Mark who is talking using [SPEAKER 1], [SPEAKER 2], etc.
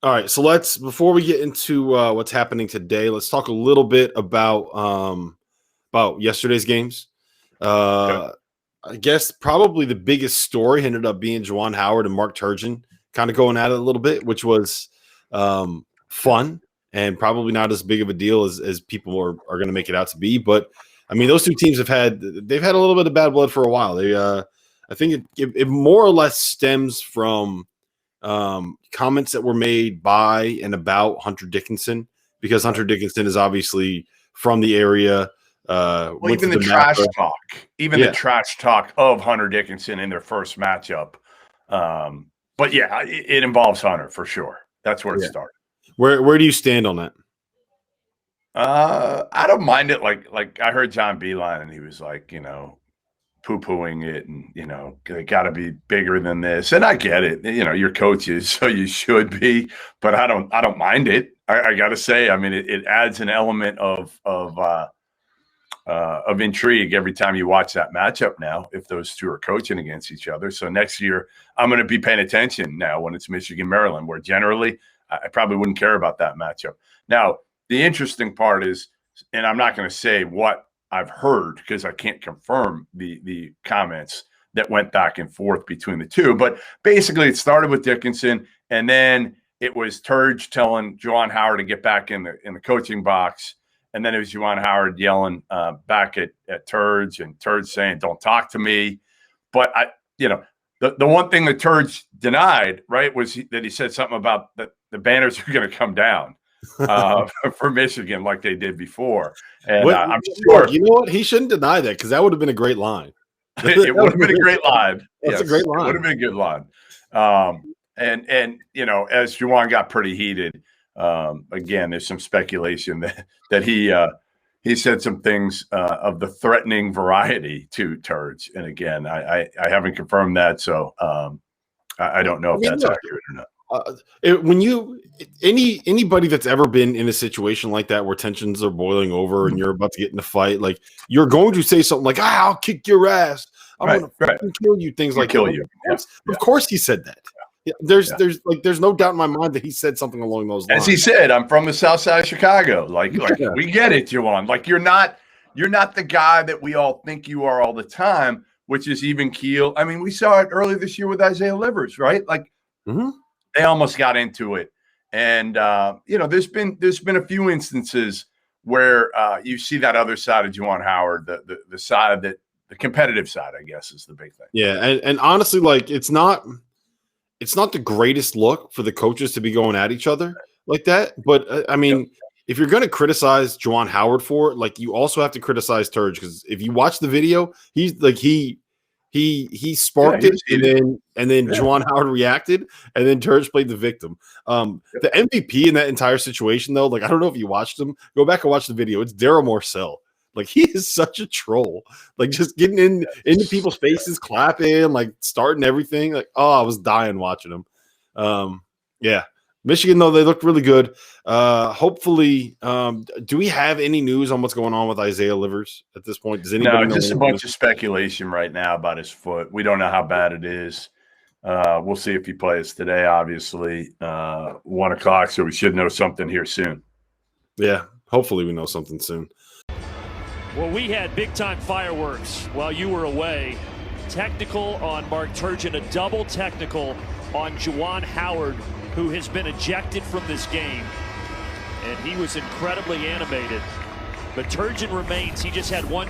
[SPEAKER 1] All right, so before we get into what's happening today, let's talk a little bit about yesterday's games.
[SPEAKER 2] Okay.
[SPEAKER 1] I guess probably the biggest story ended up being Juwan Howard and Mark Turgeon kind of going at it a little bit, which was fun and probably not as big of a deal as people are going to make it out to be. But I mean, those two teams they've had a little bit of bad blood for a while. I think it more or less stems from comments that were made by and about Hunter Dickinson, because Hunter Dickinson is obviously from the area.
[SPEAKER 2] Well, even the trash talk of Hunter Dickinson in their first matchup. But yeah, it involves Hunter for sure. That's where it started.
[SPEAKER 1] Where do you stand on that?
[SPEAKER 2] I don't mind it. Like I heard John Beeline and he was like, poo-pooing it and, they got to be bigger than this. And I get it. You're coaches, so you should be, but I don't mind it. I got to say, I mean, it adds an element of intrigue every time you watch that matchup now, if those two are coaching against each other. So next year, I'm going to be paying attention now when it's Michigan, Maryland, where generally I probably wouldn't care about that matchup. Now, the interesting part is, and I'm not going to say what I've heard because I can't confirm the comments that went back and forth between the two, but basically it started with Dickinson, and then it was Turge telling Juwan Howard to get back in the coaching box. And then it was Juwan Howard yelling back at Turge, and Turge saying, "Don't talk to me." But the one thing that Turge denied, right, was that he said something about the banners are going to come down for Michigan like they did before. And I'm sure,
[SPEAKER 1] you know what, he shouldn't deny that, because that would have been a great line.
[SPEAKER 2] It would have been a great line.
[SPEAKER 1] That's a great line.
[SPEAKER 2] It would have been a good line. And as Juwan got pretty heated. Again, there's some speculation that he said some things of the threatening variety to Turge, and again, I haven't confirmed that, so I don't know if that's accurate or not.
[SPEAKER 1] Anybody that's ever been in a situation like that where tensions are boiling over and you're about to get in a fight, like, you're going to say something like, "I'll kick your ass. I'm going to kill you." Things like
[SPEAKER 2] kill you.
[SPEAKER 1] Of course, he said that. Yeah, there's no doubt in my mind that he said something along those lines.
[SPEAKER 2] As he said, "I'm from the South Side of Chicago." Like we get it, Juwan. Like you're not the guy that we all think you are all the time, which is even keel. I mean, we saw it earlier this year with Isaiah Livers, right? Like they almost got into it, and there's been a few instances where you see that other side of Juwan Howard, the side that the competitive side, I guess, is the big thing.
[SPEAKER 1] Yeah, and honestly, like it's not the greatest look for the coaches to be going at each other like that. But I mean, if you're going to criticize Juwan Howard for it, like, you also have to criticize Turge, because if you watch the video, he's like he sparked it, and then Juwan Howard reacted, and then Turge played the victim. The MVP in that entire situation, though, like, I don't know if you watched him. Go back and watch the video. It's Darryl Morcell. Like, he is such a troll. Like, just getting into people's faces, clapping, like, starting everything. Like, oh, I was dying watching him. Yeah. Michigan, though, they looked really good. Hopefully, do we have any news on what's going on with Isaiah Livers at this point? Does anybody know?
[SPEAKER 2] Just a bunch of speculation right now about his foot. We don't know how bad it is. We'll see if he plays today, obviously. 1 o'clock, so we should know something here soon.
[SPEAKER 1] Yeah, hopefully we know something soon.
[SPEAKER 3] Well, we had big-time fireworks while you were away. Technical on Mark Turgeon, a double technical on Juwan Howard, who has been ejected from this game. And he was incredibly animated. But Turgeon remains. He just had one.